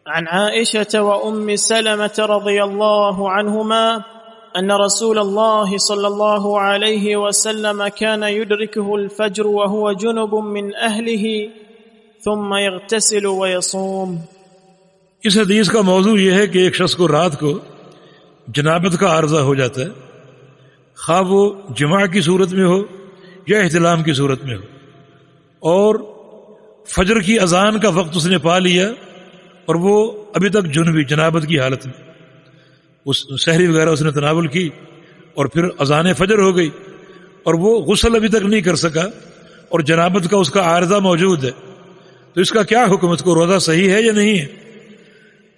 عن عائشة وأم سلمة رضي الله عنهما أن رسول الله صلى الله عليه وسلم كان يدركه الفجر وهو جنب من أهله ثم يغتسل ويصوم. اس حدیث کا موضوع یہ ہے کہ ایک شخص کو رات کو جنابت کا عارضہ ہو جاتا ہے، خواہ وہ جماع کی صورت میں ہو یا احتلام کی صورت میں ہو، اور فجر کی اذان کا وقت اس نے پا لیا اور وہ ابھی تک جنبی جنابت کی حالت میں، اس سحری وغیرہ اس نے تناول کی اور پھر اذان فجر ہو گئی اور وہ غسل ابھی تک نہیں کر سکا اور جنابت کا اس کا عارضہ موجود ہے، تو اس کا کیا حکم؟ اس کو روزہ صحیح ہے یا نہیں ہے؟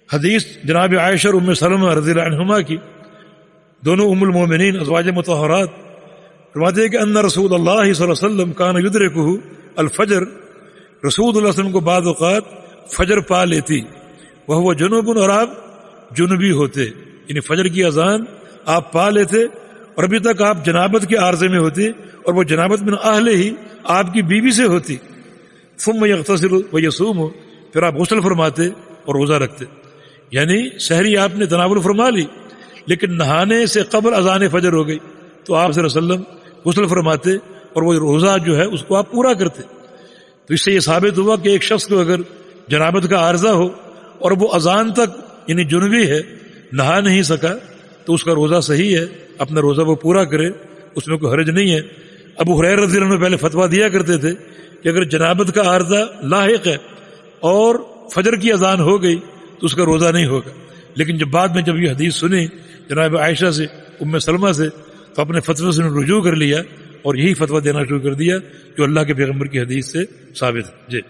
حدیث جناب عائشہ اور ام سلمہ رضی اللہ عنہما کی، دونوں ام المومنین ازواج مطہرات، فرماتے ہیں کہ ان رسول اللہ صلی اللہ علیہ وسلم کان یدرکہ الفجر، رسول اللہ صلی اللہ علیہ وسلم کو بعض اوقات فجر پا لیتی، وہ جنوب، اور آپ جنبی ہوتے، یعنی فجر کی اذان آپ پا لیتے اور ابھی تک آپ جنابت کے عارضے میں ہوتی اور وہ جنابت من اہل ہی آپ کی بیوی سے ہوتی. ثم یغتسل ویصوم، پھر آپ غسل فرماتے اور روزہ رکھتے. یعنی سحری آپ نے تناول فرما لی لیکن نہانے سے قبل اذان فجر ہو گئی تو آپ صلی اللہ علیہ وسلم غسل فرماتے اور وہ روزہ جو ہے اس کو آپ پورا کرتے. تو اس سے یہ ثابت ہوا کہ ایک شخص کو اگر جنابت کا عارضہ ہو اور وہ اذان تک یعنی جنبی ہے، نہا نہیں سکا، تو اس کا روزہ صحیح ہے، اپنا روزہ وہ پورا کرے، اس میں کوئی حرج نہیں ہے. ابو ہریرہ رضی اللہ عنہ پہلے فتویٰ دیا کرتے تھے کہ اگر جنابت کا عارضہ لاحق ہے اور فجر کی اذان ہو گئی تو اس کا روزہ نہیں ہوگا، لیکن بعد میں جب یہ حدیث سنی جناب عائشہ سے، ام سلمہ سے، تو اپنے فتوے سے رجوع کر لیا اور یہی فتویٰ دینا شروع کر دیا جو اللہ کے پیغمبر کی حدیث سے ثابت ہے. جی.